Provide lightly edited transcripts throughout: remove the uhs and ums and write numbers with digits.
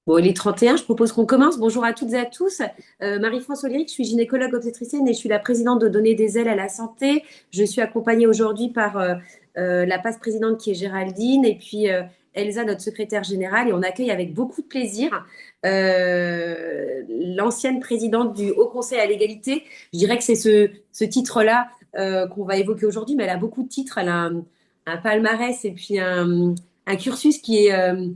Bon, il est 31, je propose qu'on commence. Bonjour à toutes et à tous. Marie-France Oléric, je suis gynécologue obstétricienne et je suis la présidente de Donner des ailes à la santé. Je suis accompagnée aujourd'hui par la PAS-présidente qui est Géraldine et puis Elsa, notre secrétaire générale. Et on accueille avec beaucoup de plaisir l'ancienne présidente du Haut Conseil à l'égalité. Je dirais que c'est ce titre-là qu'on va évoquer aujourd'hui, mais elle a beaucoup de titres. Elle a un palmarès et puis un cursus qui est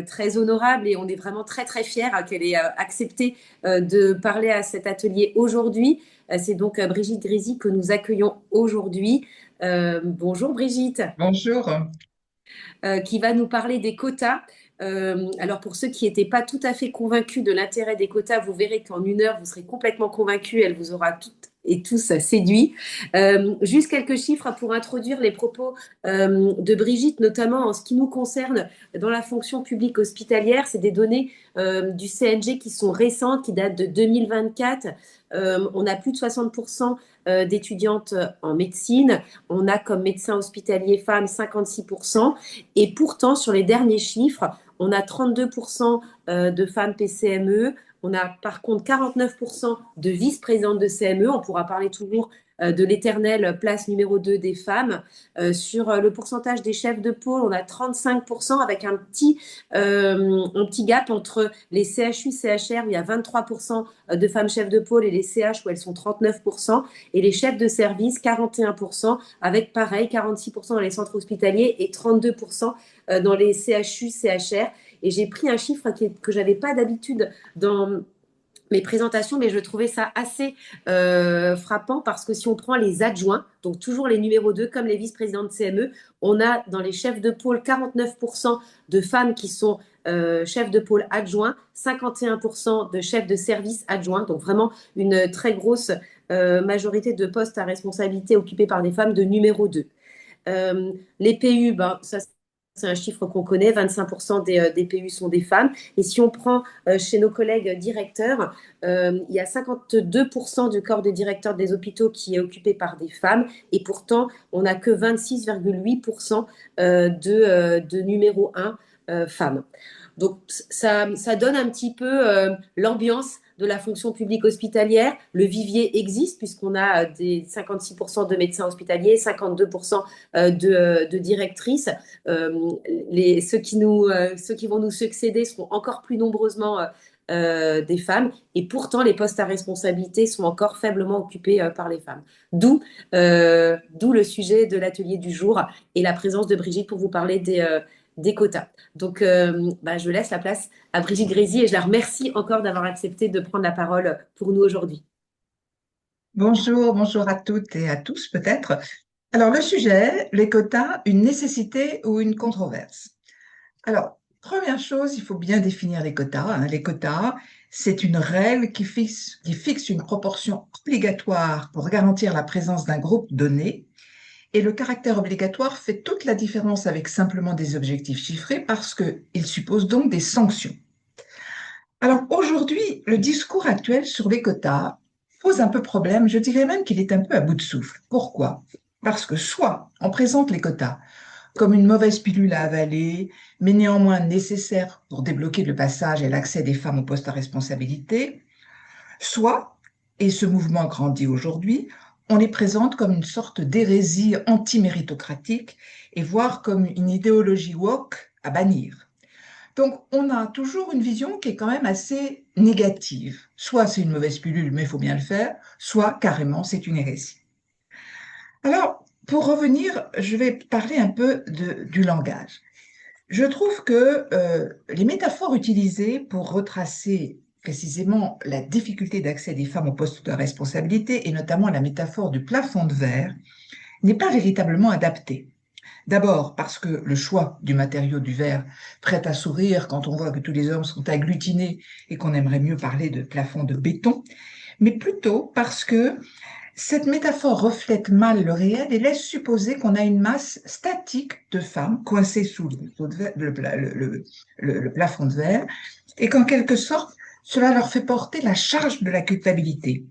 très honorable et on est vraiment très très fiers qu'elle ait accepté de parler à cet atelier aujourd'hui. C'est donc Brigitte Grisi que nous accueillons aujourd'hui. Bonjour Brigitte, Bonjour. qui va nous parler des quotas. Alors pour ceux qui n'étaient pas tout à fait convaincus de l'intérêt des quotas, vous verrez qu'en 1 heure, vous serez complètement convaincus. Elle vous aura toutes et tous séduits. Juste quelques chiffres pour introduire les propos de Brigitte, notamment en ce qui nous concerne dans la fonction publique hospitalière. C'est des données du CNG qui sont récentes, qui datent de 2024. On a plus de 60% d'étudiantes en médecine. On a comme médecins hospitaliers femmes 56%. Et pourtant, sur les derniers chiffres, on a 32% de femmes PCME. On a par contre 49% de vice-présidentes de CME. On pourra parler toujours de l'éternelle place numéro 2 des femmes. Sur le pourcentage des chefs de pôle, on a 35% avec un petit gap entre les CHU, CHR où il y a 23% de femmes chefs de pôle et les CH où elles sont 39% et les chefs de service 41% avec pareil 46% dans les centres hospitaliers et 32% dans les CHU, CHR. Et j'ai pris un chiffre que je n'avais pas d'habitude dans mes présentations, mais je trouvais ça assez frappant parce que si on prend les adjoints, donc toujours les numéros 2 comme les vice-présidents de CME, on a dans les chefs de pôle 49% de femmes qui sont chefs de pôle adjoints, 51% de chefs de service adjoints, donc vraiment une très grosse majorité de postes à responsabilité occupés par des femmes de numéro 2. Les PU, ben, ça c'est un chiffre qu'on connaît, 25% des PU sont des femmes. Et si on prend chez nos collègues directeurs, il y a 52% du corps de directeurs des hôpitaux qui est occupé par des femmes. Et pourtant, on n'a que 26,8% de numéro 1 femmes. Donc ça donne un petit peu l'ambiance de la fonction publique hospitalière. Le vivier existe puisqu'on a des 56% de médecins hospitaliers, 52% de directrices. Ceux qui vont nous succéder seront encore plus nombreusement des femmes et pourtant les postes à responsabilité sont encore faiblement occupés par les femmes. D'où le sujet de l'atelier du jour et la présence de Brigitte pour vous parler des quotas. Donc, je laisse la place à Brigitte Grésy et je la remercie encore d'avoir accepté de prendre la parole pour nous aujourd'hui. Bonjour, bonjour à toutes et à tous peut-être. Alors le sujet, les quotas, une nécessité ou une controverse. Alors, première chose, il faut bien définir les quotas, hein. Les quotas, c'est une règle qui fixe une proportion obligatoire pour garantir la présence d'un groupe donné. Et le caractère obligatoire fait toute la différence avec simplement des objectifs chiffrés parce qu'il suppose donc des sanctions. Alors aujourd'hui, le discours actuel sur les quotas pose un peu problème. Je dirais même qu'il est un peu à bout de souffle. Pourquoi? Parce que soit on présente les quotas comme une mauvaise pilule à avaler, mais néanmoins nécessaire pour débloquer le passage et l'accès des femmes aux postes à responsabilité, soit, et ce mouvement grandit aujourd'hui, on les présente comme une sorte d'hérésie anti-méritocratique et voire comme une idéologie woke à bannir. Donc, on a toujours une vision qui est quand même assez négative. Soit c'est une mauvaise pilule, mais il faut bien le faire, soit carrément c'est une hérésie. Alors, pour revenir, je vais parler un peu du langage. Je trouve que les métaphores utilisées pour retracer précisément la difficulté d'accès des femmes aux postes de responsabilité, et notamment la métaphore du plafond de verre, n'est pas véritablement adaptée. D'abord parce que le choix du matériau du verre prête à sourire quand on voit que tous les hommes sont agglutinés et qu'on aimerait mieux parler de plafond de béton, mais plutôt parce que cette métaphore reflète mal le réel et laisse supposer qu'on a une masse statique de femmes coincées sous le plafond de verre et qu'en quelque sorte, cela leur fait porter la charge de la culpabilité.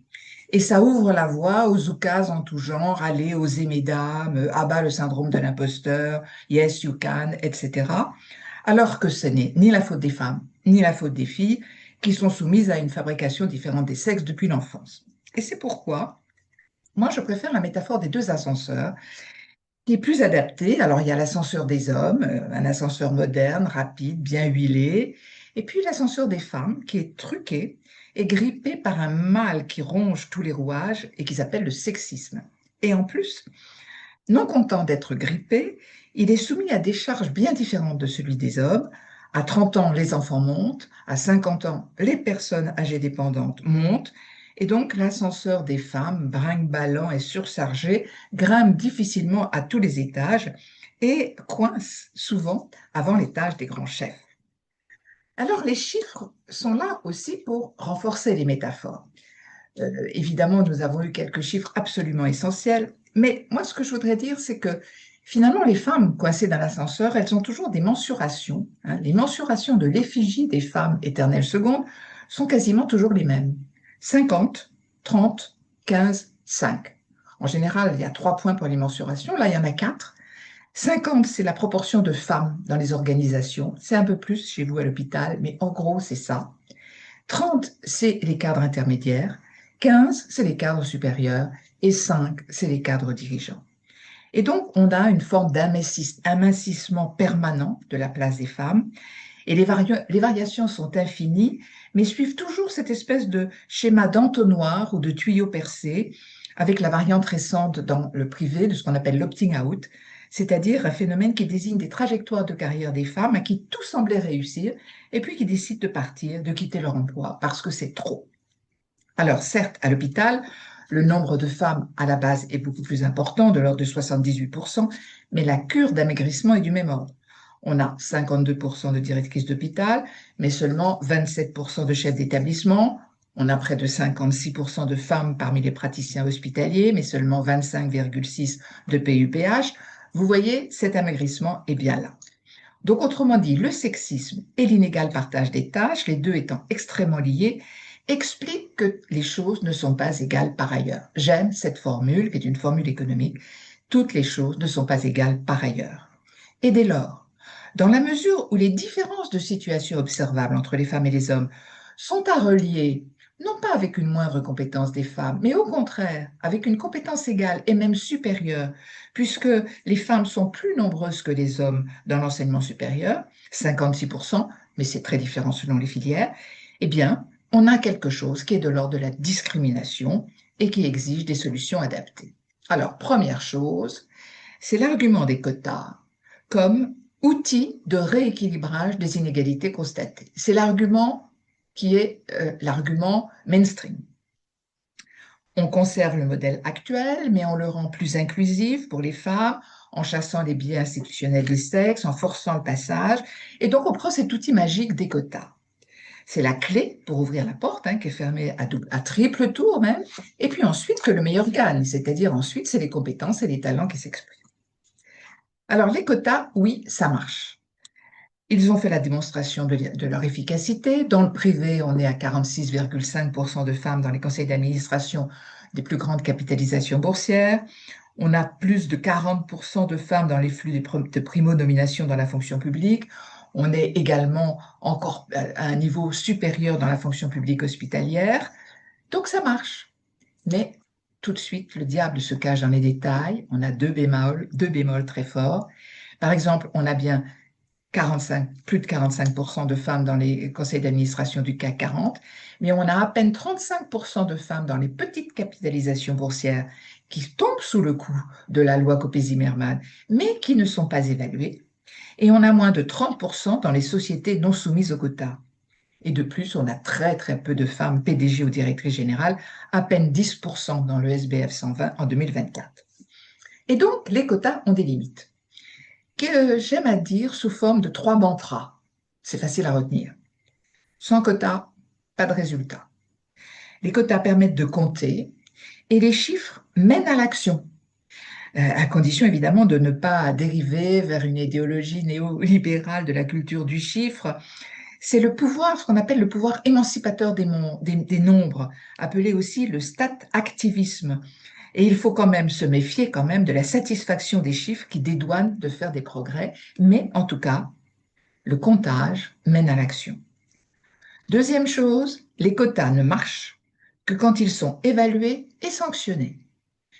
Et ça ouvre la voie aux oukases en tout genre, allez, oser mesdames, abat le syndrome de l'imposteur, yes you can, etc. alors que ce n'est ni la faute des femmes, ni la faute des filles, qui sont soumises à une fabrication différente des sexes depuis l'enfance. Et c'est pourquoi, moi, je préfère la métaphore des deux ascenseurs, qui est plus adaptée. Alors, il y a l'ascenseur des hommes, un ascenseur moderne, rapide, bien huilé, et puis l'ascenseur des femmes, qui est truqué et grippé par un mal qui ronge tous les rouages et qui s'appelle le sexisme. Et en plus, non content d'être grippé, il est soumis à des charges bien différentes de celui des hommes. À 30 ans, les enfants montent, à 50 ans, les personnes âgées dépendantes montent, et donc l'ascenseur des femmes, brinque-ballant et surchargé, grimpe difficilement à tous les étages et coince souvent avant l'étage des grands chefs. Alors les chiffres sont là aussi pour renforcer les métaphores. Évidemment, nous avons eu quelques chiffres absolument essentiels, mais moi, ce que je voudrais dire, c'est que finalement, les femmes coincées dans l'ascenseur, elles ont toujours des mensurations, hein. Les mensurations de l'effigie des femmes éternelles secondes sont quasiment toujours les mêmes. 50, 30, 15, 5. En général, il y a 3 points pour les mensurations. Là, il y en a 4. 50, c'est la proportion de femmes dans les organisations. C'est un peu plus chez vous à l'hôpital, mais en gros, c'est ça. 30, c'est les cadres intermédiaires, 15, c'est les cadres supérieurs, et 5, c'est les cadres dirigeants. Et donc, on a une forme d'amincissement permanent de la place des femmes, et les variations sont infinies, mais suivent toujours cette espèce de schéma d'entonnoir ou de tuyau percé, avec la variante récente dans le privé de ce qu'on appelle l'opting out, c'est-à-dire un phénomène qui désigne des trajectoires de carrière des femmes à qui tout semblait réussir, et puis qui décident de partir, de quitter leur emploi, parce que c'est trop. Alors certes, à l'hôpital, le nombre de femmes à la base est beaucoup plus important, de l'ordre de 78%, mais la cure d'amaigrissement est du même ordre. On a 52% de directrices d'hôpital, mais seulement 27% de chefs d'établissement. On a près de 56% de femmes parmi les praticiens hospitaliers, mais seulement 25,6% de PUPH. Vous voyez, cet amaigrissement est bien là. Donc, autrement dit, le sexisme et l'inégal partage des tâches, les deux étant extrêmement liés, expliquent que les choses ne sont pas égales par ailleurs. J'aime cette formule, qui est une formule économique. Toutes les choses ne sont pas égales par ailleurs. Et dès lors, dans la mesure où les différences de situation observables entre les femmes et les hommes sont à relier, non pas avec une moindre compétence des femmes, mais au contraire, avec une compétence égale et même supérieure, puisque les femmes sont plus nombreuses que les hommes dans l'enseignement supérieur, 56%, mais c'est très différent selon les filières, eh bien, on a quelque chose qui est de l'ordre de la discrimination et qui exige des solutions adaptées. Alors, première chose, c'est l'argument des quotas comme outil de rééquilibrage des inégalités constatées. C'est l'argument qui est l'argument mainstream. On conserve le modèle actuel, mais on le rend plus inclusif pour les femmes, en chassant les biais institutionnels du sexe, en forçant le passage, et donc on prend cet outil magique des quotas. C'est la clé pour ouvrir la porte, hein, qui est fermée à triple tour même, et puis ensuite que le meilleur gagne, c'est-à-dire ensuite c'est les compétences et les talents qui s'expriment. Alors les quotas, oui, ça marche. Ils ont fait la démonstration de leur efficacité. Dans le privé, on est à 46,5% de femmes dans les conseils d'administration des plus grandes capitalisations boursières. On a plus de 40% de femmes dans les flux de primo-nomination dans la fonction publique. On est également encore à un niveau supérieur dans la fonction publique hospitalière. Donc ça marche. Mais tout de suite, le diable se cache dans les détails. On a deux bémols très forts. Par exemple, on a bien plus de 45% de femmes dans les conseils d'administration du CAC 40, mais on a à peine 35% de femmes dans les petites capitalisations boursières qui tombent sous le coup de la loi Copé-Zimmermann, mais qui ne sont pas évaluées. Et on a moins de 30% dans les sociétés non soumises aux quotas. Et de plus, on a très très peu de femmes PDG ou directrices générales, à peine 10% dans le SBF 120 en 2024. Et donc, les quotas ont des limites que j'aime à dire sous forme de 3 mantras. C'est facile à retenir. Sans quota, pas de résultat. Les quotas permettent de compter et les chiffres mènent à l'action, à condition évidemment de ne pas dériver vers une idéologie néolibérale de la culture du chiffre. C'est le pouvoir, ce qu'on appelle le pouvoir émancipateur des nombres, appelé aussi le stat-activisme. Et il faut quand même se méfier de la satisfaction des chiffres qui dédouanent de faire des progrès. Mais en tout cas, Le comptage mène à l'action. Deuxième chose, les quotas ne marchent que quand ils sont évalués et sanctionnés.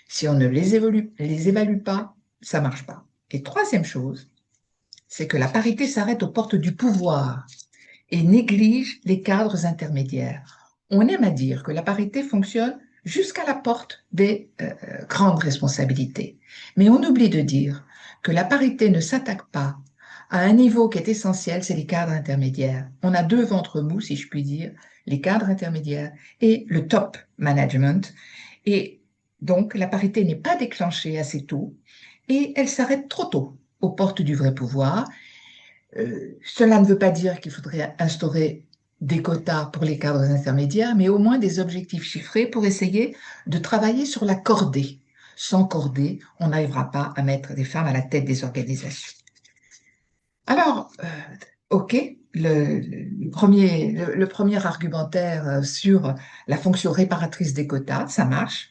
Si on ne les évalue pas, ça ne marche pas. Et troisième chose, c'est que la parité s'arrête aux portes du pouvoir et néglige les cadres intermédiaires. On aime à dire que la parité fonctionne jusqu'à la porte des grandes responsabilités. Mais on oublie de dire que la parité ne s'attaque pas à un niveau qui est essentiel, c'est les cadres intermédiaires. On a deux ventres mous, si je puis dire, les cadres intermédiaires et le top management. Et donc, la parité n'est pas déclenchée assez tôt et elle s'arrête trop tôt aux portes du vrai pouvoir. Cela ne veut pas dire qu'il faudrait instaurer des quotas pour les cadres intermédiaires, mais au moins des objectifs chiffrés pour essayer de travailler sur la cordée. Sans cordée, on n'arrivera pas à mettre des femmes à la tête des organisations. Alors, OK, le premier argumentaire sur la fonction réparatrice des quotas, ça marche,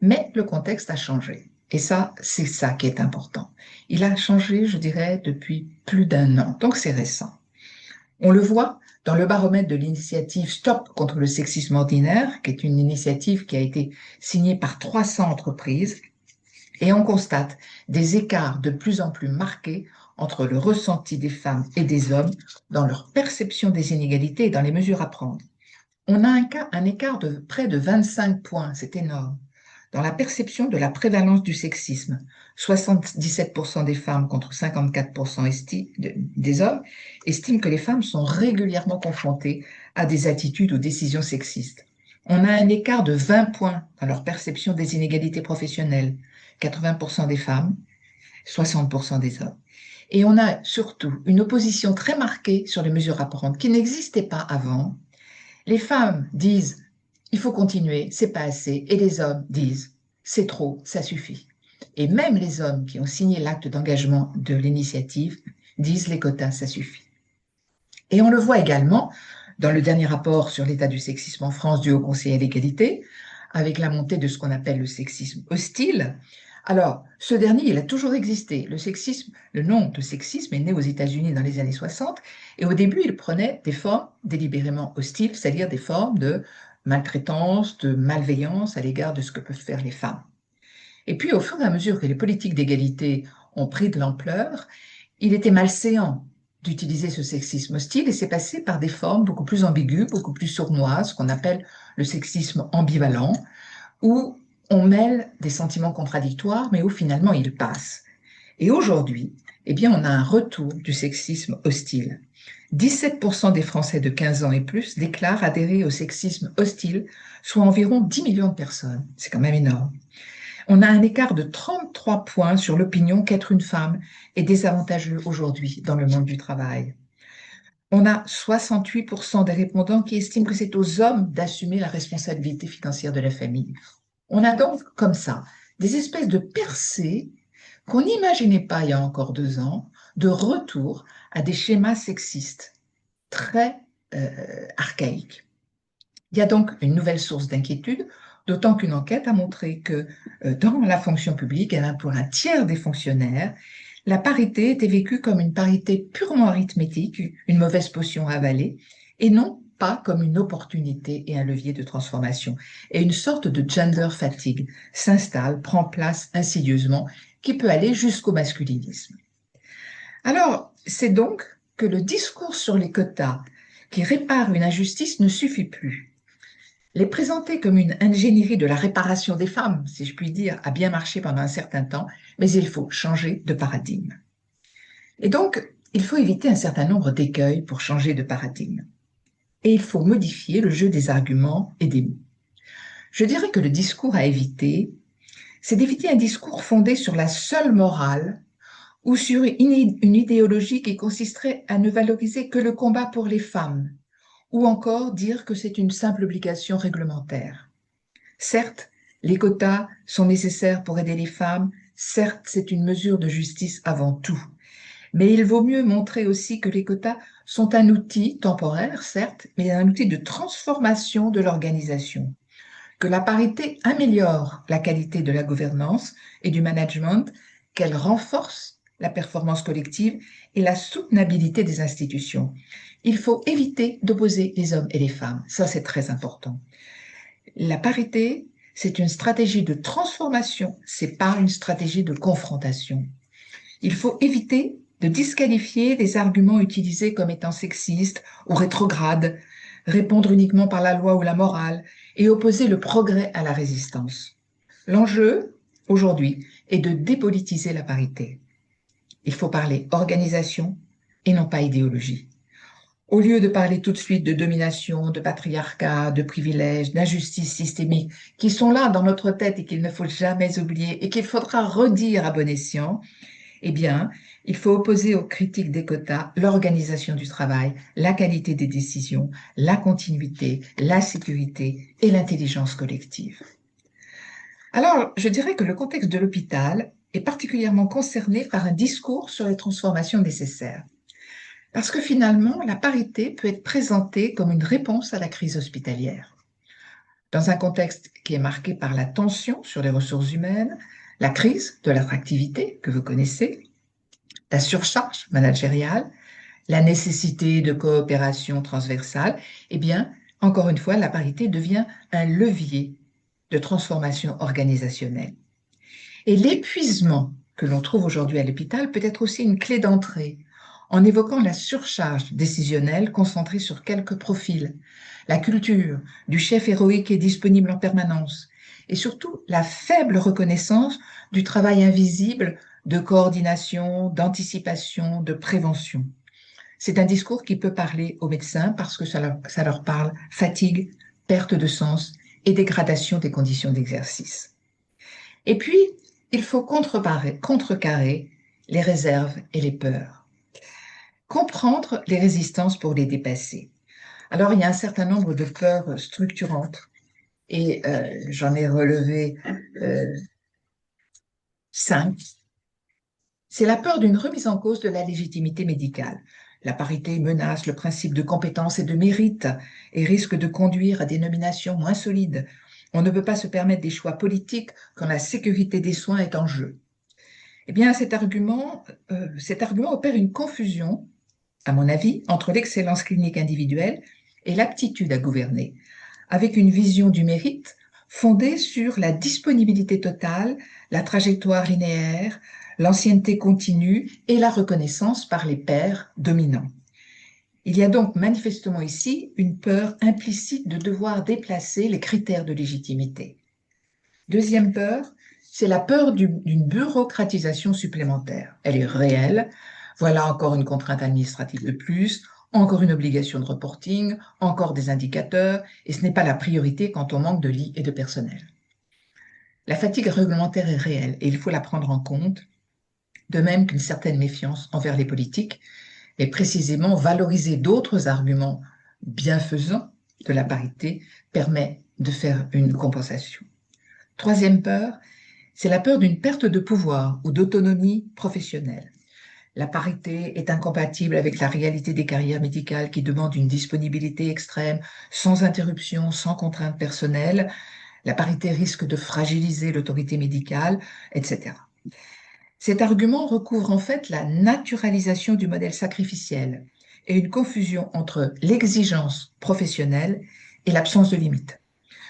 mais le contexte a changé. Et ça, c'est ça qui est important. Il a changé, je dirais, depuis plus d'un an, donc c'est récent. On le voit dans le baromètre de l'initiative Stop contre le sexisme ordinaire, qui est une initiative qui a été signée par 300 entreprises, et on constate des écarts de plus en plus marqués entre le ressenti des femmes et des hommes dans leur perception des inégalités et dans les mesures à prendre. On a un écart de près de 25 points, c'est énorme, dans la perception de la prévalence du sexisme. 77% des femmes contre 54% des hommes estiment que les femmes sont régulièrement confrontées à des attitudes ou décisions sexistes. On a un écart de 20 points dans leur perception des inégalités professionnelles. 80% des femmes, 60% des hommes. Et on a surtout une opposition très marquée sur les mesures à prendre qui n'existaient pas avant. Les femmes disent il faut continuer, c'est pas assez, et les hommes disent c'est trop, ça suffit. Et même les hommes qui ont signé l'acte d'engagement de l'initiative disent les quotas, ça suffit. Et on le voit également dans le dernier rapport sur l'état du sexisme en France du Haut Conseil à l'égalité, avec la montée de ce qu'on appelle le sexisme hostile. Alors, ce dernier, il a toujours existé. Le sexisme, le nom de sexisme est né aux États-Unis dans les années 60, et au début, il prenait des formes délibérément hostiles, c'est-à-dire des formes de maltraitance, de malveillance à l'égard de ce que peuvent faire les femmes. Et puis, au fur et à mesure que les politiques d'égalité ont pris de l'ampleur, il était malséant d'utiliser ce sexisme hostile et c'est passé par des formes beaucoup plus ambiguës, beaucoup plus sournoises, qu'on appelle le sexisme ambivalent, où on mêle des sentiments contradictoires, mais où finalement il passe. Et aujourd'hui, eh bien, on a un retour du sexisme hostile. 17% des Français de 15 ans et plus déclarent adhérer au sexisme hostile, soit environ 10 millions de personnes. C'est quand même énorme. On a un écart de 33 points sur l'opinion qu'être une femme est désavantageux aujourd'hui dans le monde du travail. On a 68% des répondants qui estiment que c'est aux hommes d'assumer la responsabilité financière de la famille. On a donc comme ça des espèces de percées qu'on n'imaginait pas il y a encore 2 ans, de retour à des schémas sexistes très archaïques. Il y a donc une nouvelle source d'inquiétude, d'autant qu'une enquête a montré que dans la fonction publique, pour un tiers des fonctionnaires, la parité était vécue comme une parité purement arithmétique, une mauvaise potion à avaler, et non pas comme une opportunité et un levier de transformation. Et une sorte de gender fatigue s'installe, prend place insidieusement, qui peut aller jusqu'au masculinisme. Alors, c'est donc que le discours sur les quotas qui répare une injustice ne suffit plus. Les présenter comme une ingénierie de la réparation des femmes, si je puis dire, a bien marché pendant un certain temps, mais il faut changer de paradigme. Et donc, il faut éviter un certain nombre d'écueils pour changer de paradigme. Et il faut modifier le jeu des arguments et des mots. Je dirais que le discours à éviter, c'est d'éviter un discours fondé sur la seule morale ou sur une idéologie qui consisterait à ne valoriser que le combat pour les femmes, ou encore dire que c'est une simple obligation réglementaire. Certes, les quotas sont nécessaires pour aider les femmes, certes, c'est une mesure de justice avant tout, mais il vaut mieux montrer aussi que les quotas sont un outil temporaire, certes, mais un outil de transformation de l'organisation, que la parité améliore la qualité de la gouvernance et du management, qu'elle renforce la performance collective et la soutenabilité des institutions. Il faut éviter d'opposer les hommes et les femmes. Ça, c'est très important. La parité, c'est une stratégie de transformation, c'est pas une stratégie de confrontation. Il faut éviter de disqualifier les arguments utilisés comme étant sexistes ou rétrogrades, répondre uniquement par la loi ou la morale et opposer le progrès à la résistance. L'enjeu, aujourd'hui, est de dépolitiser la parité. Il faut parler organisation et non pas idéologie. Au lieu de parler tout de suite de domination, de patriarcat, de privilèges, d'injustice systémique, qui sont là dans notre tête et qu'il ne faut jamais oublier et qu'il faudra redire à bon escient, eh bien, il faut opposer aux critiques des quotas l'organisation du travail, la qualité des décisions, la continuité, la sécurité et l'intelligence collective. Alors, je dirais que le contexte de l'hôpital est particulièrement concerné par un discours sur les transformations nécessaires. Parce que finalement, la parité peut être présentée comme une réponse à la crise hospitalière. Dans un contexte qui est marqué par la tension sur les ressources humaines, la crise de l'attractivité que vous connaissez, la surcharge managériale, la nécessité de coopération transversale, eh bien, encore une fois, la parité devient un levier de transformation organisationnelle. Et l'épuisement que l'on trouve aujourd'hui à l'hôpital peut être aussi une clé d'entrée en évoquant la surcharge décisionnelle concentrée sur quelques profils, la culture du chef héroïque et disponible en permanence, et surtout la faible reconnaissance du travail invisible de coordination, d'anticipation, de prévention. C'est un discours qui peut parler aux médecins parce que ça leur parle fatigue, perte de sens et dégradation des conditions d'exercice. Et puis, il faut contrecarrer les réserves et les peurs. Comprendre les résistances pour les dépasser. Alors, il y a un certain nombre de peurs structurantes et j'en ai relevé 5. C'est la peur d'une remise en cause de la légitimité médicale. La parité menace le principe de compétence et de mérite et risque de conduire à des nominations moins solides. On ne peut pas se permettre des choix politiques quand la sécurité des soins est en jeu. Eh bien, cet argument opère une confusion, à mon avis, entre l'excellence clinique individuelle et l'aptitude à gouverner, avec une vision du mérite fondée sur la disponibilité totale, la trajectoire linéaire, l'ancienneté continue et la reconnaissance par les pairs dominants. Il y a donc manifestement ici une peur implicite de devoir déplacer les critères de légitimité. Deuxième peur, c'est la peur d'une bureaucratisation supplémentaire. Elle est réelle. Voilà encore une contrainte administrative de plus, encore une obligation de reporting, encore des indicateurs, et ce n'est pas la priorité quand on manque de lits et de personnel. La fatigue réglementaire est réelle et il faut la prendre en compte, de même qu'une certaine méfiance envers les politiques, et précisément valoriser d'autres arguments bienfaisants de la parité permet de faire une compensation. Troisième peur, c'est la peur d'une perte de pouvoir ou d'autonomie professionnelle. La parité est incompatible avec la réalité des carrières médicales qui demandent une disponibilité extrême, sans interruption, sans contrainte personnelle. La parité risque de fragiliser l'autorité médicale, etc. Cet argument recouvre en fait la naturalisation du modèle sacrificiel et une confusion entre l'exigence professionnelle et l'absence de limite.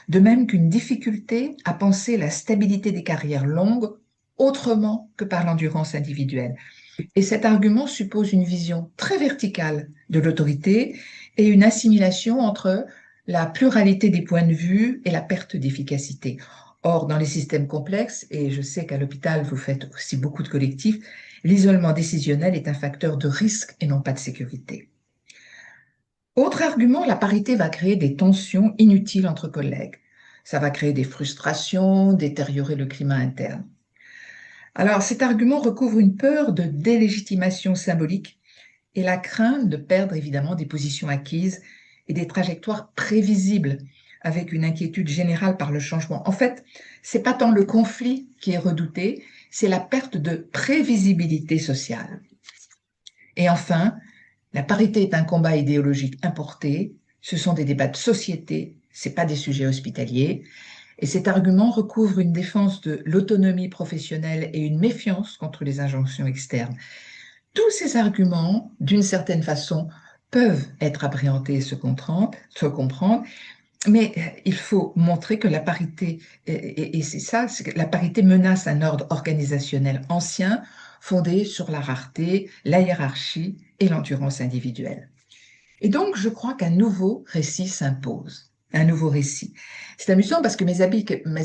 De même qu'une difficulté à penser la stabilité des carrières longues autrement que par l'endurance individuelle. Et cet argument suppose une vision très verticale de l'autorité et une assimilation entre la pluralité des points de vue et la perte d'efficacité. Or, dans les systèmes complexes, et je sais qu'à l'hôpital, vous faites aussi beaucoup de collectifs, l'isolement décisionnel est un facteur de risque et non pas de sécurité. Autre argument, la parité va créer des tensions inutiles entre collègues. Ça va créer des frustrations, détériorer le climat interne. Alors, cet argument recouvre une peur de délégitimation symbolique et la crainte de perdre évidemment des positions acquises et des trajectoires prévisibles avec une inquiétude générale par le changement. En fait, c'est pas tant le conflit qui est redouté, c'est la perte de prévisibilité sociale. Et enfin, la parité est un combat idéologique importé, ce sont des débats de société, c'est pas des sujets hospitaliers. Et cet argument recouvre une défense de l'autonomie professionnelle et une méfiance contre les injonctions externes. Tous ces arguments, d'une certaine façon, peuvent être appréhendés et se comprendre, mais il faut montrer que la parité, et c'est ça, c'est que la parité menace un ordre organisationnel ancien fondé sur la rareté, la hiérarchie et l'endurance individuelle. Et donc, je crois qu'un nouveau récit s'impose, un nouveau récit. C'est amusant parce que mes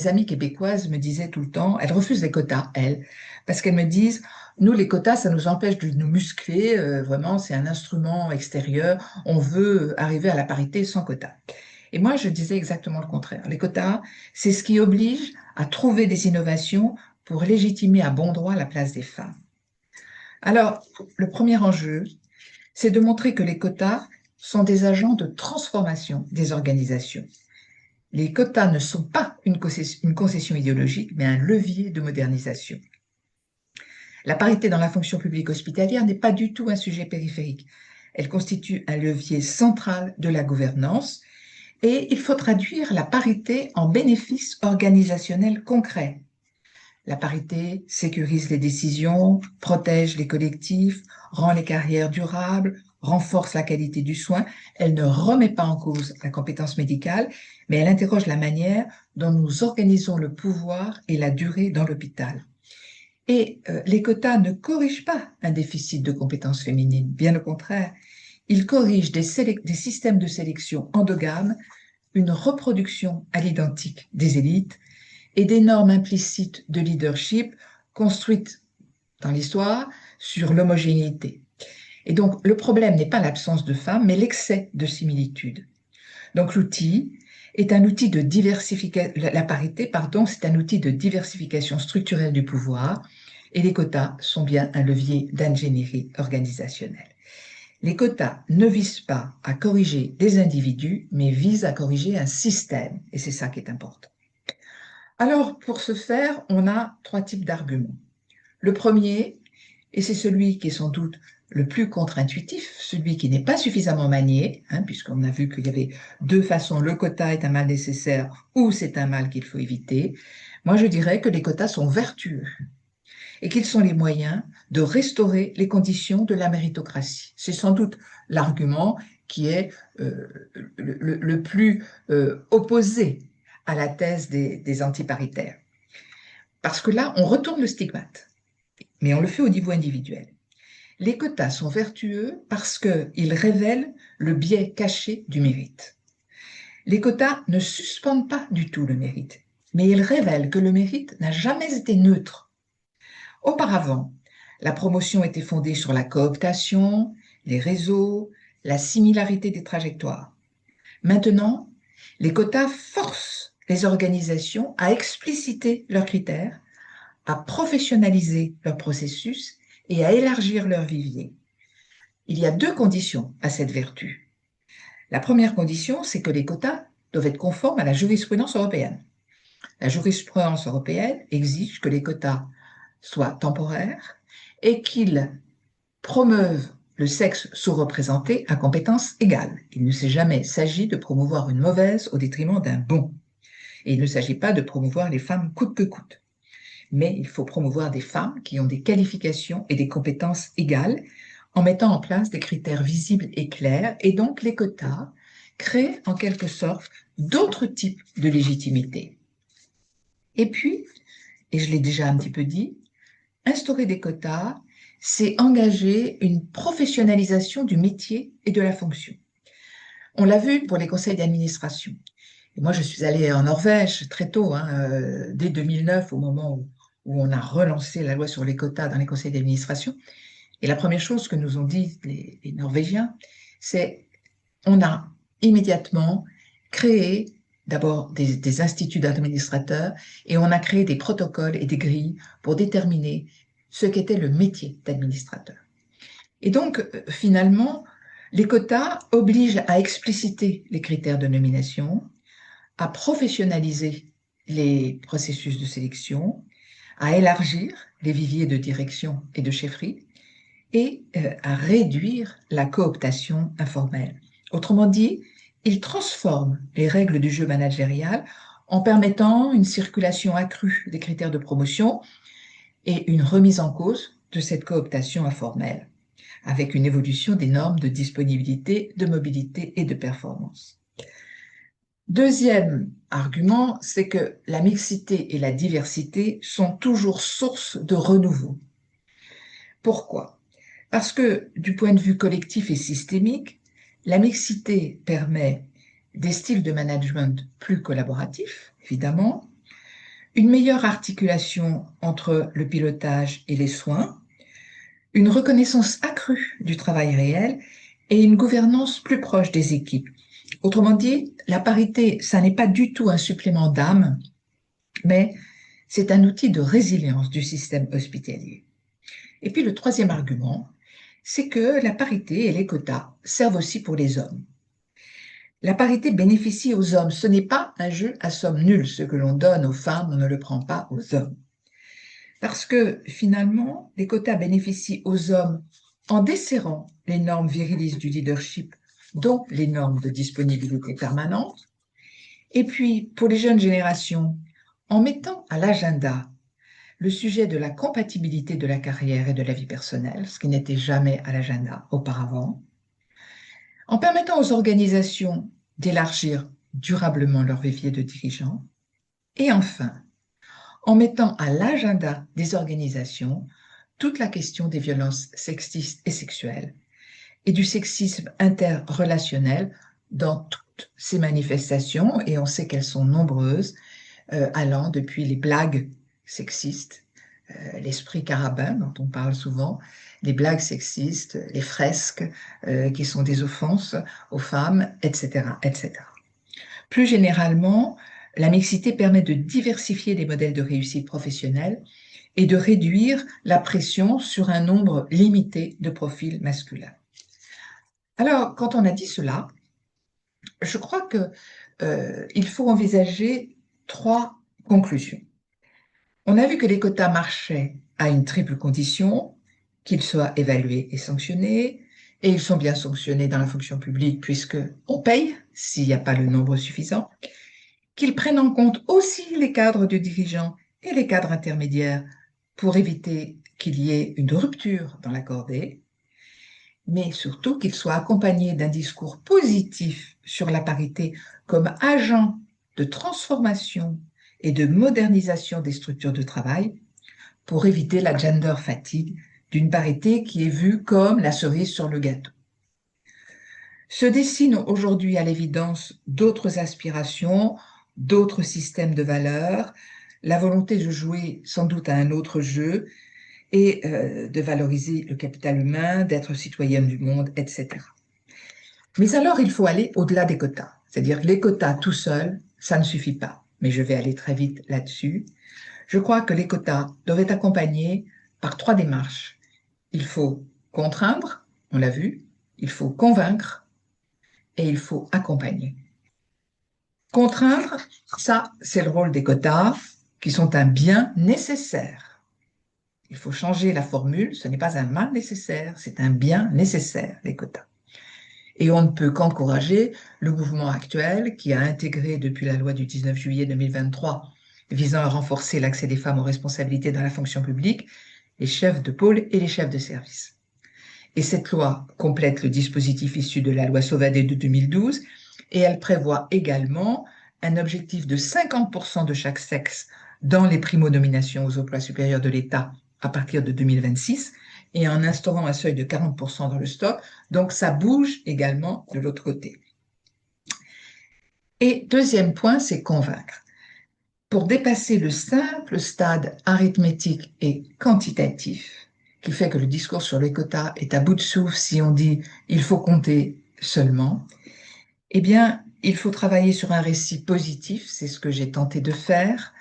amies québécoises me disaient tout le temps, elles refusent les quotas, elles, parce qu'elles me disent, nous, les quotas, ça nous empêche de nous muscler, vraiment, c'est un instrument extérieur, on veut arriver à la parité sans quotas. Et moi, je disais exactement le contraire. Les quotas, c'est ce qui oblige à trouver des innovations pour légitimer à bon droit la place des femmes. Alors, le premier enjeu, c'est de montrer que les quotas sont des agents de transformation des organisations. Les quotas ne sont pas une concession idéologique, mais un levier de modernisation. La parité dans la fonction publique hospitalière n'est pas du tout un sujet périphérique. Elle constitue un levier central de la gouvernance et il faut traduire la parité en bénéfices organisationnels concrets. La parité sécurise les décisions, protège les collectifs, rend les carrières durables, renforce la qualité du soin. Elle ne remet pas en cause la compétence médicale, mais elle interroge la manière dont nous organisons le pouvoir et la durée dans l'hôpital. Et les quotas ne corrigent pas un déficit de compétences féminines, bien au contraire. Ils corrigent des systèmes de sélection endogames, une reproduction à l'identique des élites et des normes implicites de leadership construites dans l'histoire sur l'homogénéité. Et donc, le problème n'est pas l'absence de femmes, mais l'excès de similitudes. Donc, l'outil est un outil de diversification, la parité, pardon, c'est un outil de diversification structurelle du pouvoir, et les quotas sont bien un levier d'ingénierie organisationnelle. Les quotas ne visent pas à corriger des individus, mais visent à corriger un système, et c'est ça qui est important. Alors, pour ce faire, on a trois types d'arguments. Le premier, et c'est celui qui est sans doute le plus contre-intuitif, celui qui n'est pas suffisamment manié, puisqu'on a vu qu'il y avait deux façons, le quota est un mal nécessaire ou c'est un mal qu'il faut éviter. Moi, je dirais que les quotas sont vertueux et qu'ils sont les moyens de restaurer les conditions de la méritocratie. C'est sans doute l'argument qui est le plus opposé à la thèse des antiparitaires. Parce que là, on retourne le stigmate, mais on le fait au niveau individuel. Les quotas sont vertueux parce qu'ils révèlent le biais caché du mérite. Les quotas ne suspendent pas du tout le mérite, mais ils révèlent que le mérite n'a jamais été neutre. Auparavant, la promotion était fondée sur la cooptation, les réseaux, la similarité des trajectoires. Maintenant, les quotas forcent les organisations à expliciter leurs critères, à professionnaliser leur processus et à élargir leur vivier. Il y a deux conditions à cette vertu. La première condition, c'est que les quotas doivent être conformes à la jurisprudence européenne. La jurisprudence européenne exige que les quotas soient temporaires et qu'ils promeuvent le sexe sous-représenté à compétences égales. Il ne s'est jamais s'agit de promouvoir une mauvaise au détriment d'un bon. Et il ne s'agit pas de promouvoir les femmes coûte que coûte. Mais il faut promouvoir des femmes qui ont des qualifications et des compétences égales en mettant en place des critères visibles et clairs. Et donc, les quotas créent en quelque sorte d'autres types de légitimité. Et puis, et je l'ai déjà un petit peu dit, instaurer des quotas, c'est engager une professionnalisation du métier et de la fonction. On l'a vu pour les conseils d'administration. Et moi, je suis allée en Norvège très tôt, dès 2009, au moment où on a relancé la loi sur les quotas dans les conseils d'administration. Et la première chose que nous ont dit les Norvégiens, c'est on a immédiatement créé d'abord des instituts d'administrateurs et on a créé des protocoles et des grilles pour déterminer ce qu'était le métier d'administrateur. Et donc, finalement, les quotas obligent à expliciter les critères de nomination, à professionnaliser les processus de sélection, à élargir les viviers de direction et de chefferie et à réduire la cooptation informelle. Autrement dit, ils transforment les règles du jeu managérial en permettant une circulation accrue des critères de promotion et une remise en cause de cette cooptation informelle, avec une évolution des normes de disponibilité, de mobilité et de performance. Deuxième argument, c'est que la mixité et la diversité sont toujours source de renouveau. Pourquoi? Parce que du point de vue collectif et systémique, la mixité permet des styles de management plus collaboratifs, évidemment, une meilleure articulation entre le pilotage et les soins, une reconnaissance accrue du travail réel et une gouvernance plus proche des équipes. Autrement dit, la parité, ça n'est pas du tout un supplément d'âme, mais c'est un outil de résilience du système hospitalier. Et puis le troisième argument, c'est que la parité et les quotas servent aussi pour les hommes. La parité bénéficie aux hommes. Ce n'est pas un jeu à somme nulle. Ce que l'on donne aux femmes, on ne le prend pas aux hommes. Parce que finalement, les quotas bénéficient aux hommes en desserrant les normes virilistes du leadership, dont les normes de disponibilité permanente. Et puis, pour les jeunes générations, en mettant à l'agenda le sujet de la compatibilité de la carrière et de la vie personnelle, ce qui n'était jamais à l'agenda auparavant, en permettant aux organisations d'élargir durablement leur vivier de dirigeants, et enfin, en mettant à l'agenda des organisations toute la question des violences sexistes et sexuelles et du sexisme interrelationnel dans toutes ces manifestations, et on sait qu'elles sont nombreuses, allant depuis les blagues sexistes, l'esprit carabin dont on parle souvent, les blagues sexistes, les fresques qui sont des offenses aux femmes, etc., etc. Plus généralement, la mixité permet de diversifier les modèles de réussite professionnelle et de réduire la pression sur un nombre limité de profils masculins. Alors, quand on a dit cela, je crois qu'il faut envisager 3 conclusions. On a vu que les quotas marchaient à une triple condition, qu'ils soient évalués et sanctionnés, et ils sont bien sanctionnés dans la fonction publique puisqu'on paye s'il n'y a pas le nombre suffisant, qu'ils prennent en compte aussi les cadres de dirigeants et les cadres intermédiaires pour éviter qu'il y ait une rupture dans la cordée, mais surtout qu'ils soient accompagnés d'un discours positif sur la parité comme agent de transformation et de modernisation des structures de travail pour éviter la gender fatigue d'une parité qui est vue comme la cerise sur le gâteau. Se dessinent aujourd'hui à l'évidence d'autres aspirations, d'autres systèmes de valeurs, la volonté de jouer sans doute à un autre jeu et de valoriser le capital humain, d'être citoyenne du monde, etc. Mais alors, il faut aller au-delà des quotas. C'est-à-dire que les quotas tout seuls, ça ne suffit pas. Mais je vais aller très vite là-dessus. Je crois que les quotas doivent être accompagnés par 3 démarches. Il faut contraindre, on l'a vu, il faut convaincre et il faut accompagner. Contraindre, ça, c'est le rôle des quotas qui sont un bien nécessaire. Il faut changer la formule, ce n'est pas un mal nécessaire, c'est un bien nécessaire, les quotas. Et on ne peut qu'encourager le mouvement actuel qui a intégré depuis la loi du 19 juillet 2023 visant à renforcer l'accès des femmes aux responsabilités dans la fonction publique, les chefs de pôle et les chefs de service. Et cette loi complète le dispositif issu de la loi Sauvadet de 2012 et elle prévoit également un objectif de 50% de chaque sexe dans les primo-nominations aux emplois supérieurs de l'État à partir de 2026 et en instaurant un seuil de 40% dans le stock. Donc, ça bouge également de l'autre côté. Et deuxième point, c'est convaincre. Pour dépasser le simple stade arithmétique et quantitatif qui fait que le discours sur les quotas est à bout de souffle si on dit « il faut compter seulement », eh bien, il faut travailler sur un récit positif, c'est ce que j'ai tenté de faire,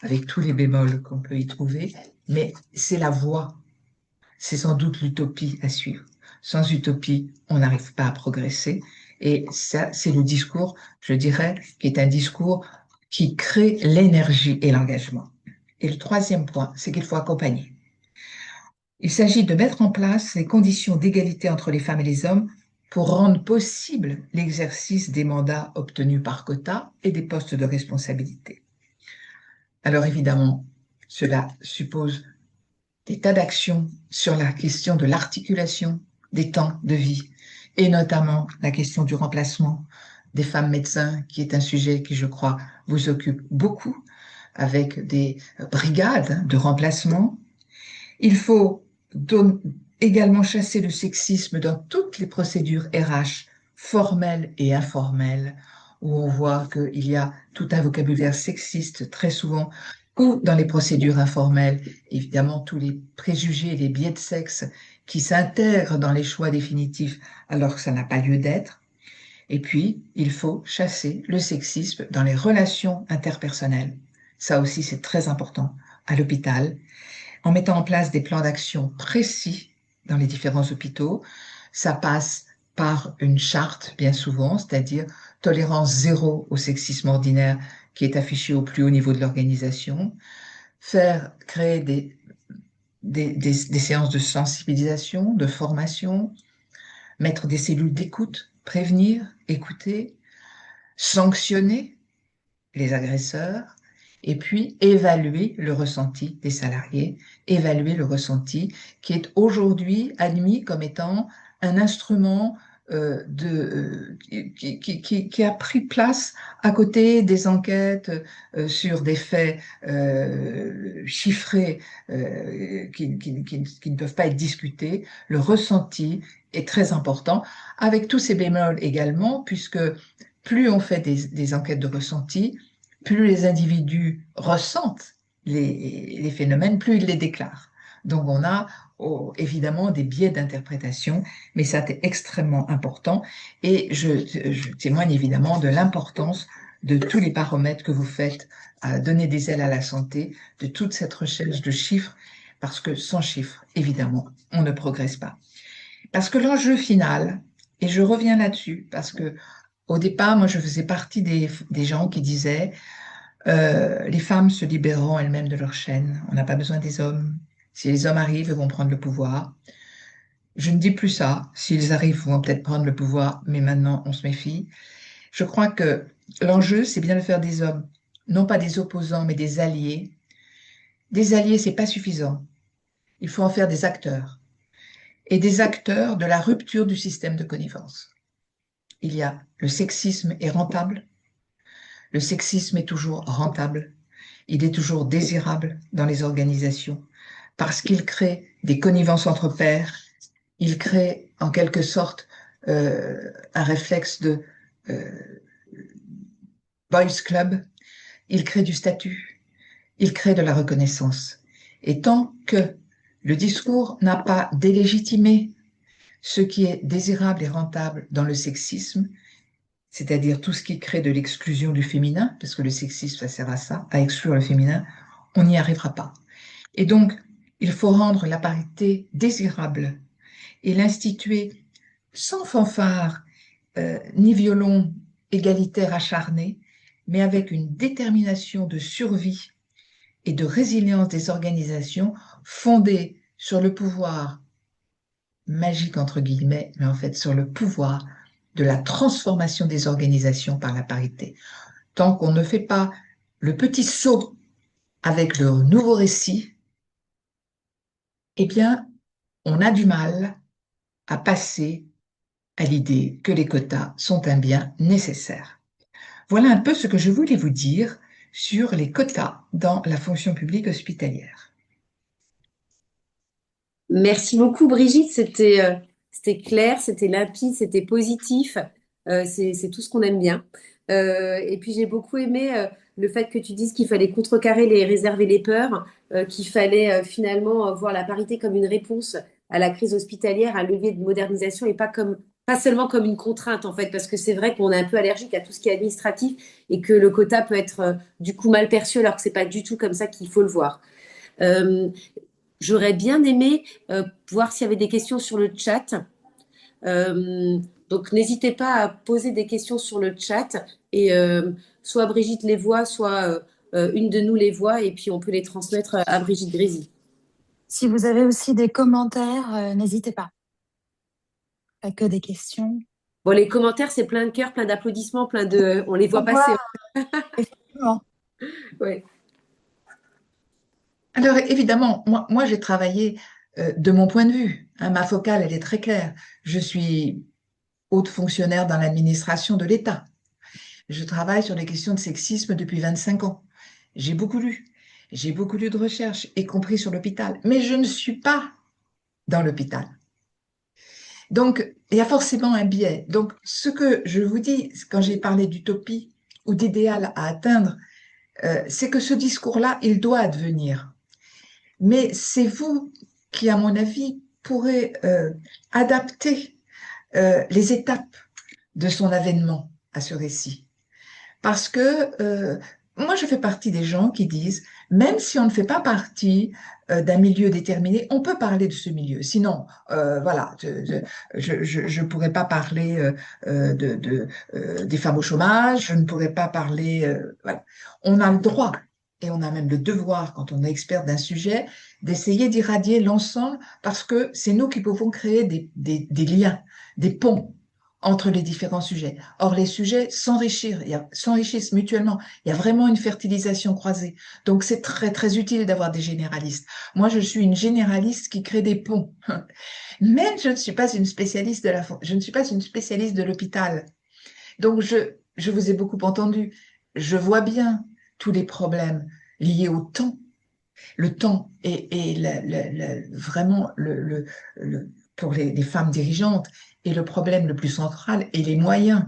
avec tous les bémols qu'on peut y trouver, mais c'est la voie. C'est sans doute l'utopie à suivre. Sans utopie, on n'arrive pas à progresser. Et ça, c'est le discours, je dirais, qui est un discours qui crée l'énergie et l'engagement. Et le troisième point, c'est qu'il faut accompagner. Il s'agit de mettre en place les conditions d'égalité entre les femmes et les hommes pour rendre possible l'exercice des mandats obtenus par quota et des postes de responsabilité. Alors évidemment, cela suppose des tas d'actions sur la question de l'articulation des temps de vie et notamment la question du remplacement des femmes médecins, qui est un sujet qui, je crois, vous occupe beaucoup, avec des brigades de remplacement. Il faut donc également chasser le sexisme dans toutes les procédures RH, formelles et informelles, où on voit qu'il y a tout un vocabulaire sexiste très souvent, ou dans les procédures informelles, évidemment tous les préjugés et les biais de sexe qui s'intègrent dans les choix définitifs alors que ça n'a pas lieu d'être. Et puis, il faut chasser le sexisme dans les relations interpersonnelles. Ça aussi, c'est très important à l'hôpital, en mettant en place des plans d'action précis dans les différents hôpitaux. Ça passe par une charte, bien souvent, c'est-à-dire tolérance zéro au sexisme ordinaire qui est affiché au plus haut niveau de l'organisation, créer des séances de sensibilisation, de formation, mettre des cellules d'écoute, prévenir, écouter, sanctionner les agresseurs, et puis évaluer le ressenti des salariés, évaluer le ressenti qui est aujourd'hui admis comme étant un instrument qui a pris place à côté des enquêtes sur des faits chiffrés qui ne peuvent pas être discutés. Le ressenti est très important, avec tous ces bémols également, puisque plus on fait des enquêtes de ressenti, plus les individus ressentent les phénomènes, plus ils les déclarent. Donc on a évidemment des biais d'interprétation, mais ça c'est extrêmement important et je témoigne évidemment de l'importance de tous les paramètres que vous faites à donner des ailes à la santé, de toute cette recherche de chiffres, parce que sans chiffres, évidemment, on ne progresse pas. Parce que l'enjeu final, et je reviens là-dessus, parce que au départ, moi, je faisais partie des gens qui disaient les femmes se libéreront elles-mêmes de leur chaîne, on n'a pas besoin des hommes. Si les hommes arrivent, ils vont prendre le pouvoir. Je ne dis plus ça. S'ils arrivent, ils vont peut-être prendre le pouvoir, mais maintenant, on se méfie. Je crois que l'enjeu, c'est bien de faire des hommes, non pas des opposants, mais des alliés. Des alliés, c'est pas suffisant. Il faut en faire des acteurs. Et des acteurs de la rupture du système de connivence. Il y a le sexisme est rentable. Le sexisme est toujours rentable. Il est toujours désirable dans les organisations parce qu'il crée des connivences entre pairs. Il crée en quelque sorte un réflexe de euh, boys club. Il crée du statut. Il crée de la reconnaissance. Et tant que le discours n'a pas délégitimé ce qui est désirable et rentable dans le sexisme, c'est-à-dire tout ce qui crée de l'exclusion du féminin, parce que le sexisme, ça sert à ça, à exclure le féminin, on n'y arrivera pas. Et donc, il faut rendre la parité désirable et l'instituer sans fanfare ni violon égalitaire acharné, mais avec une détermination de survie et de résilience des organisations fondée sur le pouvoir magique entre guillemets, mais en fait sur le pouvoir de la transformation des organisations par la parité. Tant qu'on ne fait pas le petit saut avec le nouveau récit, eh bien, on a du mal à passer à l'idée que les quotas sont un bien nécessaire. Voilà un peu ce que je voulais vous dire sur les quotas dans la fonction publique hospitalière. Merci beaucoup, Brigitte. C'était clair, c'était limpide, c'était positif. C'est tout ce qu'on aime bien. Et puis j'ai beaucoup aimé le fait que tu dises qu'il fallait contrecarrer les réserves et les peurs, qu'il fallait finalement voir la parité comme une réponse à la crise hospitalière, un levier de modernisation et pas seulement comme une contrainte en fait, parce que c'est vrai qu'on est un peu allergique à tout ce qui est administratif et que le quota peut être du coup mal perçu alors que c'est pas du tout comme ça qu'il faut le voir. Euh, J'aurais bien aimé voir s'il y avait des questions sur le chat. Euh, donc, n'hésitez pas à poser des questions sur le chat et soit Brigitte les voit, soit une de nous les voit et puis on peut les transmettre à Brigitte Grésy. Si vous avez aussi des commentaires, n'hésitez pas. Pas que des questions. Bon, les commentaires, c'est plein de cœurs, plein d'applaudissements, plein de... On les voit On voit, passer. effectivement. Ouais. Alors évidemment, moi j'ai travaillé de mon point de vue, hein, ma focale, elle est très claire. Je suis haute fonctionnaire dans l'administration de l'État. Je travaille sur les questions de sexisme depuis 25 ans. J'ai beaucoup lu. J'ai beaucoup lu de recherches, y compris sur l'hôpital. Mais je ne suis pas dans l'hôpital. Donc, il y a forcément un biais. Donc, ce que je vous dis, quand j'ai parlé d'utopie ou d'idéal à atteindre, c'est que ce discours-là, il doit advenir. Mais c'est vous qui, à mon avis, pourrez adapter les étapes de son avènement à ce récit. Parce que moi, je fais partie des gens qui disent, même si on ne fait pas partie d'un milieu déterminé, on peut parler de ce milieu. Sinon, voilà, je pourrais pas parler des femmes au chômage, je ne pourrais pas parler. Voilà. On a le droit et on a même le devoir, quand on est expert d'un sujet, d'essayer d'irradier l'ensemble parce que c'est nous qui pouvons créer des liens, des ponts entre les différents sujets. Or, les sujets s'enrichissent mutuellement. Il y a vraiment une fertilisation croisée. Donc, c'est très, très utile d'avoir des généralistes. Moi, je suis une généraliste qui crée des ponts. Mais je ne suis pas une spécialiste je ne suis pas une spécialiste de l'hôpital. Donc, je vous ai beaucoup entendu. Je vois bien tous les problèmes liés au temps. Le temps est vraiment pour les femmes dirigeantes est le problème le plus central et les moyens,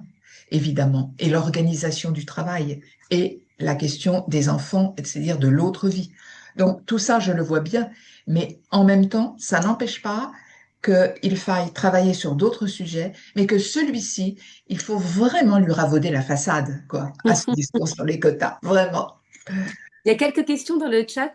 évidemment, et l'organisation du travail et la question des enfants, c'est-à-dire de l'autre vie. Donc tout ça, je le vois bien, mais en même temps, ça n'empêche pas qu'il faille travailler sur d'autres sujets, mais que celui-ci, il faut vraiment lui ravauder la façade, quoi, à ce discours sur les quotas, vraiment. Il y a quelques questions dans le chat,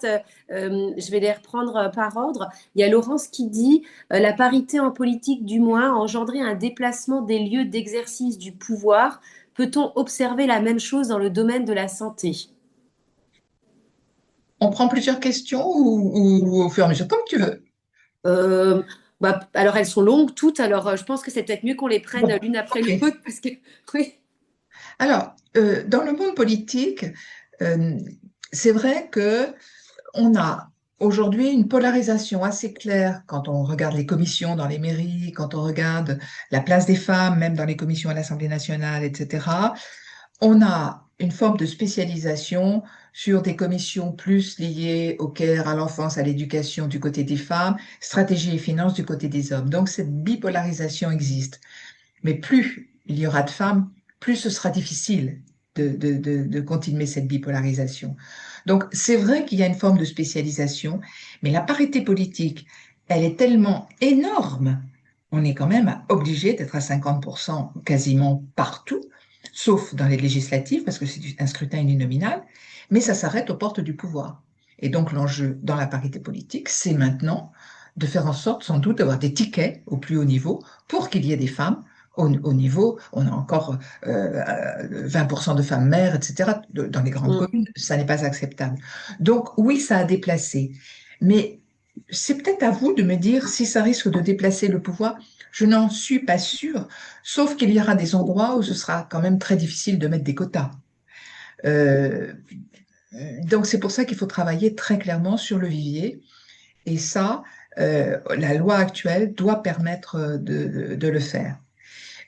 je vais les reprendre par ordre. Il y a Laurence qui dit la parité en politique, du moins, a engendré un déplacement des lieux d'exercice du pouvoir. Peut-on observer la même chose dans le domaine de la santé? On prend plusieurs questions ou au fur et à mesure, comme tu veux. Euh, alors, elles sont longues toutes, alors je pense que c'est peut-être mieux qu'on les prenne Bon, l'une après ok. l'autre, parce que oui. Alors, dans le monde politique, euh, c'est vrai que on a aujourd'hui une polarisation assez claire quand on regarde les commissions dans les mairies, quand on regarde la place des femmes, même dans les commissions à l'Assemblée nationale, etc. On a une forme de spécialisation sur des commissions plus liées au care, à l'enfance, à l'éducation du côté des femmes, stratégie et finances du côté des hommes. Donc cette bipolarisation existe. Mais plus il y aura de femmes, plus ce sera difficile de continuer cette bipolarisation. Donc c'est vrai qu'il y a une forme de spécialisation, mais la parité politique, elle est tellement énorme, on est quand même obligé d'être à 50% quasiment partout, sauf dans les législatives, parce que c'est un scrutin uninominal, mais ça s'arrête aux portes du pouvoir. Et donc l'enjeu dans la parité politique, c'est maintenant de faire en sorte sans doute d'avoir des tickets au plus haut niveau pour qu'il y ait des femmes au niveau, on a encore 20% de femmes mères, etc. Dans les grandes Mm. communes, ça n'est pas acceptable. Donc oui, ça a déplacé. Mais c'est peut-être à vous de me dire si ça risque de déplacer le pouvoir. Je n'en suis pas sûre, sauf qu'il y aura des endroits où ce sera quand même très difficile de mettre des quotas. Euh, donc c'est pour ça qu'il faut travailler très clairement sur le vivier. Et ça, la loi actuelle doit permettre de le faire.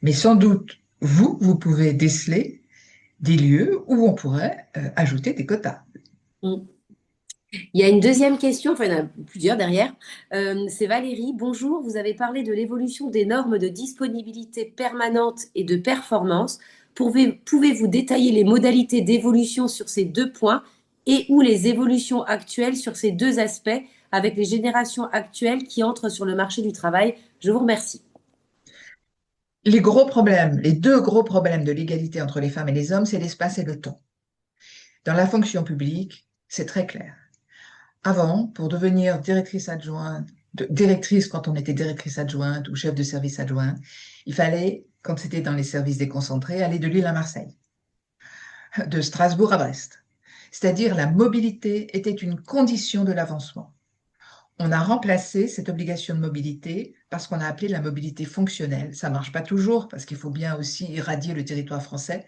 Mais sans doute, vous pouvez déceler des lieux où on pourrait ajouter des quotas. Mm. Il y a une deuxième question, enfin il y en a plusieurs derrière. C'est Valérie. Bonjour, vous avez parlé de l'évolution des normes de disponibilité permanente et de performance. Pouvez-vous détailler les modalités d'évolution sur ces deux points et ou les évolutions actuelles sur ces deux aspects avec les générations actuelles qui entrent sur le marché du travail? Je vous remercie. Les gros problèmes, les deux gros problèmes de l'égalité entre les femmes et les hommes, c'est l'espace et le temps. Dans la fonction publique, c'est très clair. Avant, pour devenir directrice adjointe, directrice quand on était directrice adjointe ou chef de service adjoint, il fallait, quand c'était dans les services déconcentrés, aller de Lille à Marseille, de Strasbourg à Brest. C'est-à-dire la mobilité était une condition de l'avancement. On a remplacé cette obligation de mobilité par ce qu'on a appelé la mobilité fonctionnelle. Ça ne marche pas toujours parce qu'il faut bien aussi irradier le territoire français.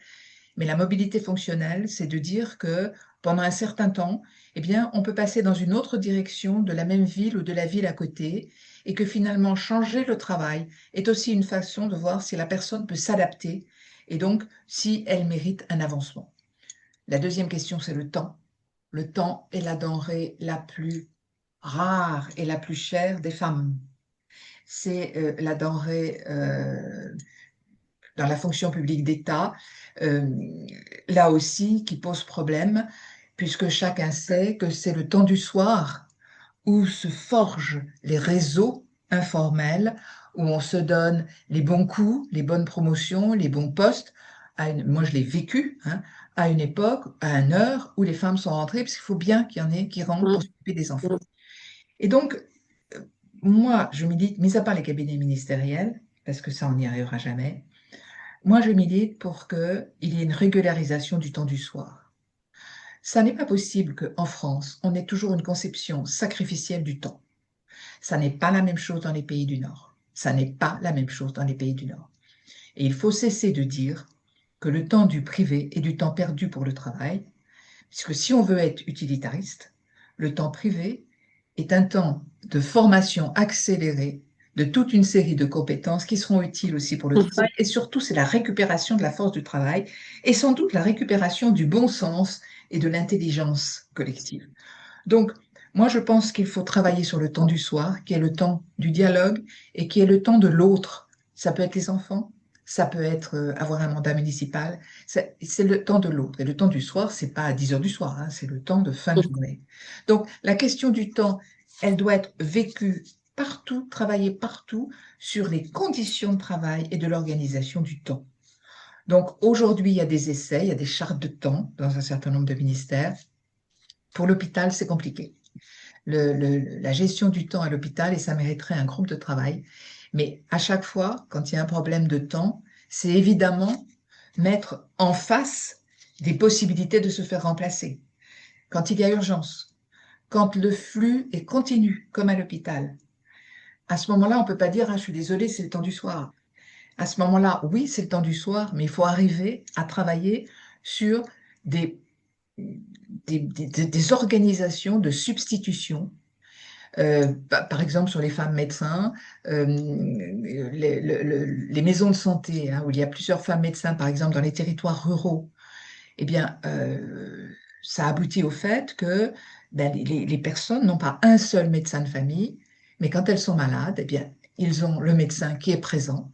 Mais la mobilité fonctionnelle, c'est de dire que pendant un certain temps, eh bien, on peut passer dans une autre direction de la même ville ou de la ville à côté, et que finalement changer le travail est aussi une façon de voir si la personne peut s'adapter et donc si elle mérite un avancement. La deuxième question, c'est le temps. Le temps est la denrée la plus rare et la plus chère des femmes. C'est la denrée dans la fonction publique d'État, euh, là aussi, qui pose problème, puisque chacun sait que c'est le temps du soir où se forgent les réseaux informels, où on se donne les bons coups, les bonnes promotions, les bons postes. Moi, je l'ai vécu, hein, à une époque, à une heure où les femmes sont rentrées, parce qu'il faut bien qu'il y en ait qui rentrent pour Mm. s'occuper des enfants. Mm. Et donc, moi, je milite, mis à part les cabinets ministériels, parce que ça, on n'y arrivera jamais, moi, je milite pour qu'il y ait une régularisation du temps du soir. Ça n'est pas possible qu'en France, on ait toujours une conception sacrificielle du temps. Ça n'est pas la même chose dans les pays du Nord. Ça n'est pas la même chose dans les pays du Nord. Et il faut cesser de dire que le temps du privé est du temps perdu pour le travail, puisque si on veut être utilitariste, le temps privé est un temps de formation accélérée de toute une série de compétences qui seront utiles aussi pour le travail. Et surtout, c'est la récupération de la force du travail et sans doute la récupération du bon sens et de l'intelligence collective. Donc, moi, je pense qu'il faut travailler sur le temps du soir, qui est le temps du dialogue et qui est le temps de l'autre. Ça peut être les enfants, ça peut être avoir un mandat municipal, c'est le temps de l'autre. Et le temps du soir, c'est pas à 10 heures du soir, hein, c'est le temps de fin de journée. Donc, la question du temps, elle doit être vécue partout, travailler partout sur les conditions de travail et de l'organisation du temps. Donc, aujourd'hui, il y a des essais, il y a des chartes de temps dans un certain nombre de ministères. Pour l'hôpital, c'est compliqué. La gestion du temps à l'hôpital et ça mériterait un groupe de travail. Mais à chaque fois, quand il y a un problème de temps, c'est évidemment mettre en face des possibilités de se faire remplacer. Quand il y a urgence, quand le flux est continu, comme à l'hôpital, à ce moment-là, on ne peut pas dire, ah, je suis désolé, c'est le temps du soir. À ce moment-là, oui, c'est le temps du soir, mais il faut arriver à travailler sur des, des organisations de substitution par exemple, sur les femmes médecins, les maisons de santé, hein, où il y a plusieurs femmes médecins, par exemple, dans les territoires ruraux, eh bien, ça aboutit au fait que ben, les personnes n'ont pas un seul médecin de famille, mais quand elles sont malades, eh bien, ils ont le médecin qui est présent.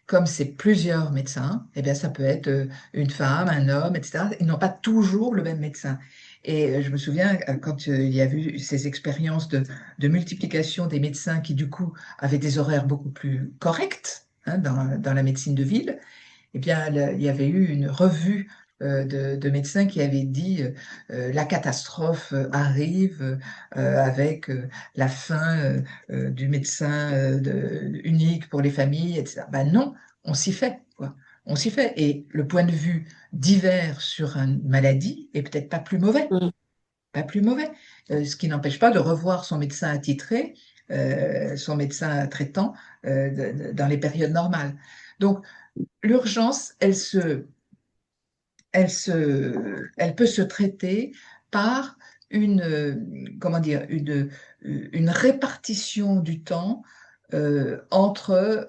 Comme c'est plusieurs médecins, eh bien, ça peut être une femme, un homme, etc. Ils n'ont pas toujours le même médecin. Et je me souviens quand il y a eu ces expériences de multiplication des médecins qui, du coup, avaient des horaires beaucoup plus corrects, hein, dans la médecine de ville, eh bien, il y avait eu une revue de médecins qui avait dit la catastrophe arrive avec la fin du médecin unique pour les familles, etc. Ben non, on s'y fait, quoi. On s'y fait. Et le point de vue divers sur une maladie est peut-être pas plus mauvais, Mm. pas plus mauvais. Ce qui n'empêche pas de revoir son médecin attitré, son médecin traitant dans les périodes normales. Donc, l'urgence, elle peut se traiter par une, comment dire, une répartition du temps entre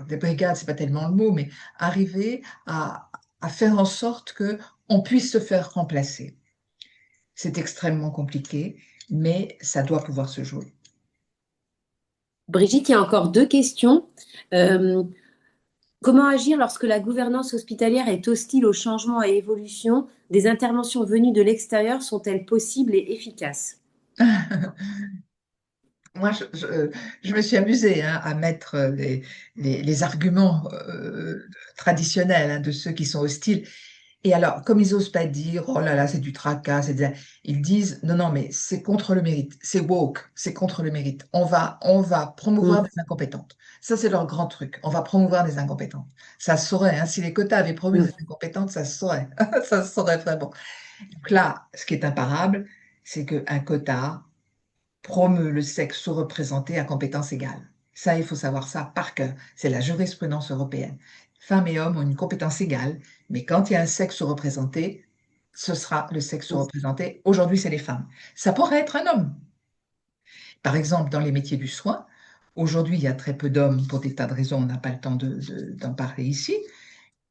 des brigades, c'est pas tellement le mot, mais arriver à faire en sorte que on puisse se faire remplacer. C'est extrêmement compliqué, mais ça doit pouvoir se jouer. Brigitte, il y a encore deux questions. Euh, Comment agir lorsque la gouvernance hospitalière est hostile au changement et évolution? Des interventions venues de l'extérieur sont-elles possibles et efficaces? Moi, je me suis amusée, hein, à mettre les arguments traditionnels, hein, de ceux qui sont hostiles. Et alors, comme ils osent pas dire, oh là là, c'est du tracas, ils disent, non, non, mais c'est contre le mérite, c'est woke, c'est contre le mérite. On va promouvoir Mm. des incompétentes. Ça, c'est leur grand truc. On va promouvoir des incompétentes. Ça se saurait, hein, si les quotas avaient promu des Mm. incompétentes, ça se saurait. Ça se saurait vraiment. Donc là, ce qui est imparable, c'est qu'un quota promeut le sexe sous-représenté à compétences égales. Ça, il faut savoir ça par cœur. C'est la jurisprudence européenne. Femmes et hommes ont une compétence égale, mais quand il y a un sexe représenté, ce sera le sexe représenté. Aujourd'hui, c'est les femmes. Ça pourrait être un homme. Par exemple, dans les métiers du soin, aujourd'hui, il y a très peu d'hommes pour des tas de raisons, on n'a pas le temps d'en parler ici,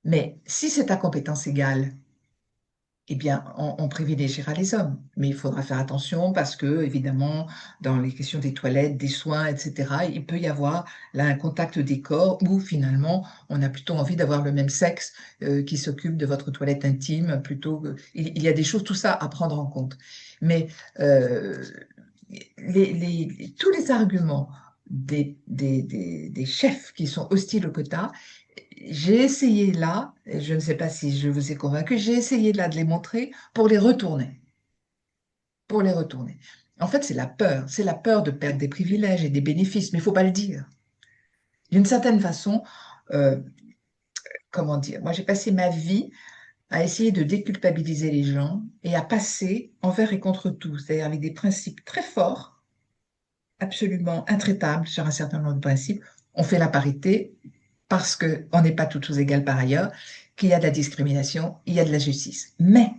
mais si c'est à compétence égale, eh bien, on privilégiera les hommes. Mais il faudra faire attention parce que, évidemment, dans les questions des toilettes, des soins, etc., il peut y avoir là un contact des corps où finalement, on a plutôt envie d'avoir le même sexe qui s'occupe de votre toilette intime plutôt que... Il y a des choses, tout ça à prendre en compte. Mais euh, tous les arguments des chefs qui sont hostiles au quota, j'ai essayé là, et je ne sais pas si je vous ai convaincu, j'ai essayé là de les montrer pour les retourner. Pour les retourner. En fait, c'est la peur de perdre des privilèges et des bénéfices, mais il ne faut pas le dire. D'une certaine façon, euh, comment dire, moi j'ai passé ma vie à essayer de déculpabiliser les gens et à passer envers et contre tout, c'est-à-dire avec des principes très forts, absolument intraitables sur un certain nombre de principes. On fait la parité parce qu'on n'est pas toutes égales par ailleurs, qu'il y a de la discrimination, il y a de la justice. Mais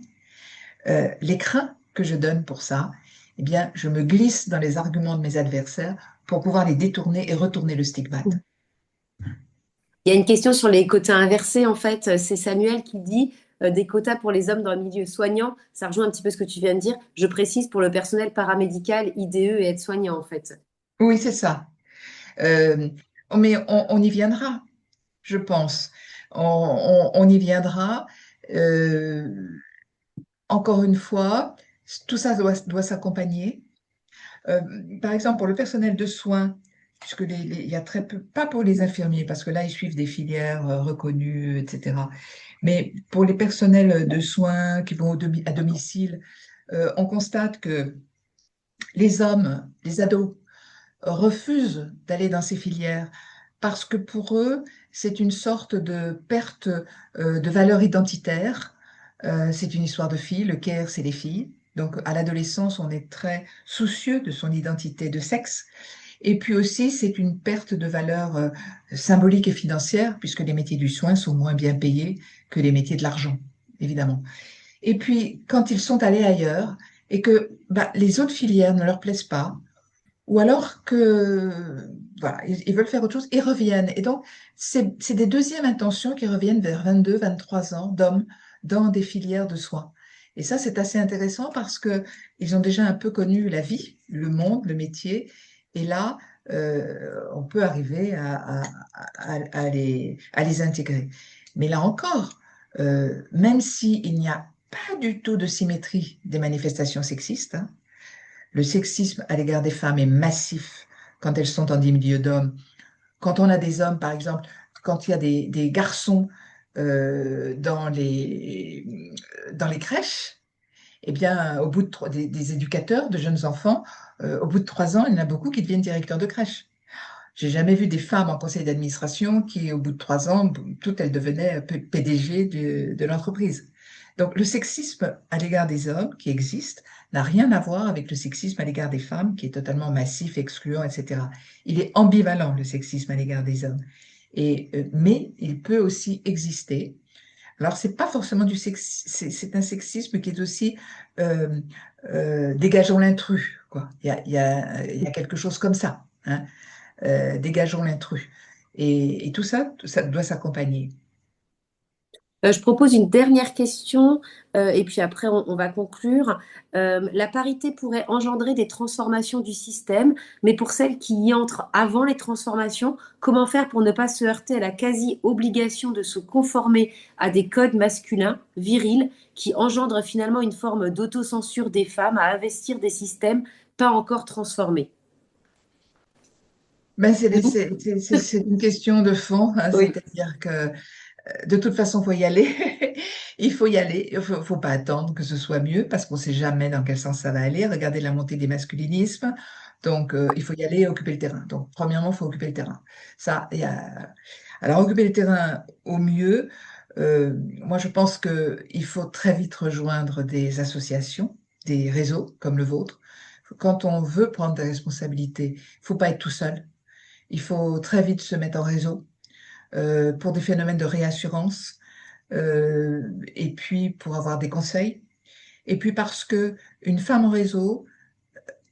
l'écran que je donne pour ça, eh bien, je me glisse dans les arguments de mes adversaires pour pouvoir les détourner et retourner le stigmate. Il y a une question sur les quotas inversés, en fait. C'est Samuel qui dit des quotas pour les hommes dans le milieu soignant. Ça rejoint un petit peu ce que tu viens de dire. Je précise pour le personnel paramédical, IDE et aide-soignant, en fait. Oui, c'est ça. Euh, mais on y viendra, je pense. On y viendra. Euh, Encore une fois, tout ça doit s'accompagner. Euh, Par exemple, pour le personnel de soins, puisque il y a très peu, pas pour les infirmiers, parce que là, ils suivent des filières reconnues, etc. Mais pour les personnels de soins qui vont à domicile, on constate que les hommes, les ados, refusent d'aller dans ces filières parce que pour eux, c'est une sorte de perte de valeur identitaire. C'est une histoire de filles, le care, c'est les filles. Donc à l'adolescence, on est très soucieux de son identité de sexe. Et puis aussi, c'est une perte de valeur symbolique et financière, puisque les métiers du soin sont moins bien payés que les métiers de l'argent, évidemment. Et puis, quand ils sont allés ailleurs et que bah, les autres filières ne leur plaisent pas, ou alors que voilà, ils veulent faire autre chose, ils reviennent. Et donc, c'est des deuxièmes intentions qui reviennent vers 22, 23 ans d'hommes dans des filières de soins. Et ça, c'est assez intéressant parce que ils ont déjà un peu connu la vie, le monde, le métier. Et là, on peut arriver à les intégrer. Mais là encore, même s'il n'y a pas du tout de symétrie des manifestations sexistes, hein, le sexisme à l'égard des femmes est massif quand elles sont dans des milieux d'hommes. Quand on a des hommes, par exemple, quand il y a des garçons dans les crèches, eh bien, au bout de des éducateurs de jeunes enfants, au bout de 3 ans, il y en a beaucoup qui deviennent directeurs de crèche. J'ai jamais vu des femmes en conseil d'administration qui, au bout de 3 ans, toutes elles devenaient PDG de l'entreprise. Donc, le sexisme à l'égard des hommes qui existe n'a rien à voir avec le sexisme à l'égard des femmes qui est totalement massif, excluant, etc. Il est ambivalent, le sexisme à l'égard des hommes. Mais il peut aussi exister. Alors, c'est pas forcément du sexisme, c'est un sexisme qui est aussi euh, dégageons l'intrus, quoi. Il y a quelque chose comme ça, hein, dégageons l'intrus. Et tout ça, ça doit s'accompagner. Je propose une dernière question et puis après on va conclure. La parité pourrait engendrer des transformations du système, mais pour celles qui y entrent avant les transformations, comment faire pour ne pas se heurter à la quasi-obligation de se conformer à des codes masculins, virils, qui engendrent finalement une forme d'autocensure des femmes à investir des systèmes pas encore transformés? Ben, c'est une question de fond, hein, Oui. c'est-à-dire que de toute façon, il faut y aller. Il faut y aller. Faut pas attendre que ce soit mieux parce qu'on ne sait jamais dans quel sens ça va aller. Regardez la montée des masculinismes. Donc, il faut y aller et occuper le terrain. Donc, premièrement, il faut occuper le terrain. Ça, Alors, occuper le terrain au mieux, moi, je pense qu'il faut très vite rejoindre des associations, des réseaux comme le vôtre. Quand on veut prendre des responsabilités, il ne faut pas être tout seul. Il faut très vite se mettre en réseau pour des phénomènes de réassurance et puis pour avoir des conseils. Et puis parce que une femme en réseau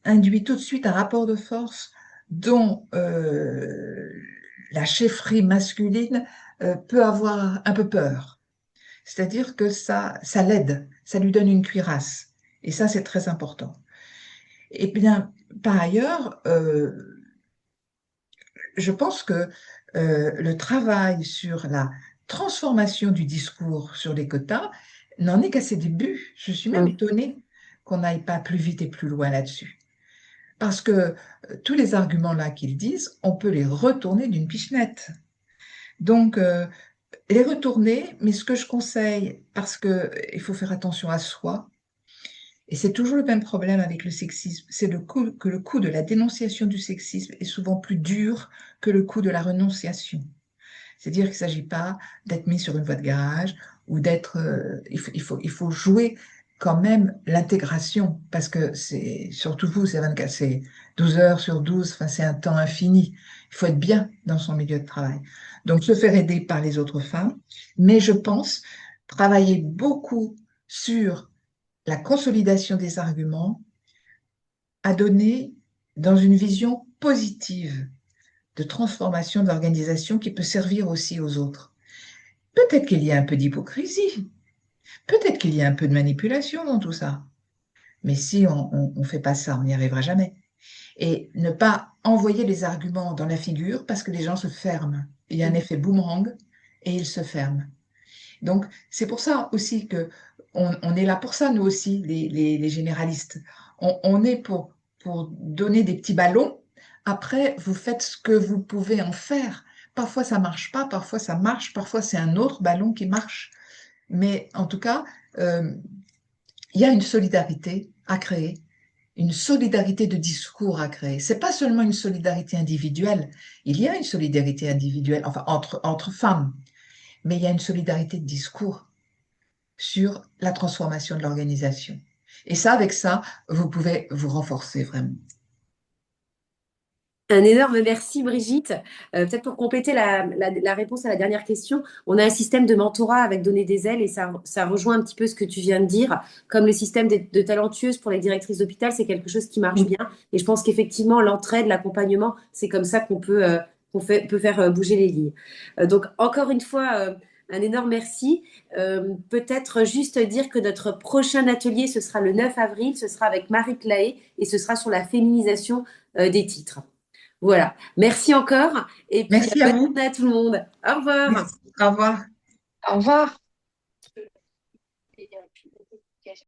induit tout de suite un rapport de force dont la chefferie masculine peut avoir un peu peur. C'est-à-dire que ça l'aide, ça lui donne une cuirasse. Et ça, c'est très important. Et bien, par ailleurs, je pense que le travail sur la transformation du discours sur les quotas n'en est qu'à ses débuts. Je suis même Mm. étonnée qu'on n'aille pas plus vite et plus loin là-dessus. Parce que tous les arguments là qu'ils disent, on peut les retourner d'une pichenette. Donc, les retourner, mais ce que je conseille, parce qu'il faut faire attention à soi, et c'est toujours le même problème avec le sexisme, c'est que le coût de la dénonciation du sexisme est souvent plus dur que le coût de la renonciation. C'est-à-dire qu'il ne s'agit pas d'être mis sur une voie de garage ou d'être... il faut jouer quand même l'intégration, parce que c'est, surtout vous, c'est 24, c'est 12 heures sur 12, enfin, c'est un temps infini. Il faut être bien dans son milieu de travail. Donc, se faire aider par les autres femmes, mais je pense travailler beaucoup sur la consolidation des arguments à donner dans une vision positive de transformation de l'organisation qui peut servir aussi aux autres. Peut-être qu'il y a un peu d'hypocrisie, peut-être qu'il y a un peu de manipulation dans tout ça, mais si on ne fait pas ça, on n'y arrivera jamais. Et ne pas envoyer les arguments dans la figure parce que les gens se ferment. Il y a un effet boomerang et ils se ferment. Donc, c'est pour ça aussi que on est là pour ça, nous aussi, les généralistes. On est pour donner des petits ballons. Après, vous faites ce que vous pouvez en faire. Parfois, ça marche pas, parfois, ça marche, parfois, c'est un autre ballon qui marche. Mais en tout cas, euh, il y a une solidarité à créer, une solidarité de discours à créer. C'est pas seulement une solidarité individuelle. Il y a une solidarité individuelle, enfin, entre femmes, mais il y a une solidarité de discours sur la transformation de l'organisation. Et ça, avec ça, vous pouvez vous renforcer vraiment. Un énorme merci, Brigitte. Peut-être pour compléter la réponse à la dernière question, on a un système de mentorat avec Donner des ailes et ça rejoint un petit peu ce que tu viens de dire. Comme le système de talentueuses pour les directrices d'hôpital, c'est quelque chose qui marche Oui. bien. Et je pense qu'effectivement, l'entraide, l'accompagnement, c'est comme ça peut faire bouger les lignes. Donc, encore une fois, un énorme merci. Peut-être juste dire que notre prochain atelier, ce sera le 9 avril, ce sera avec Marie Claé et ce sera sur la féminisation des titres. Voilà. Merci encore. Et puis, Merci à bonne vous. journée à tout le monde. Au revoir. Merci. Au revoir. Au revoir.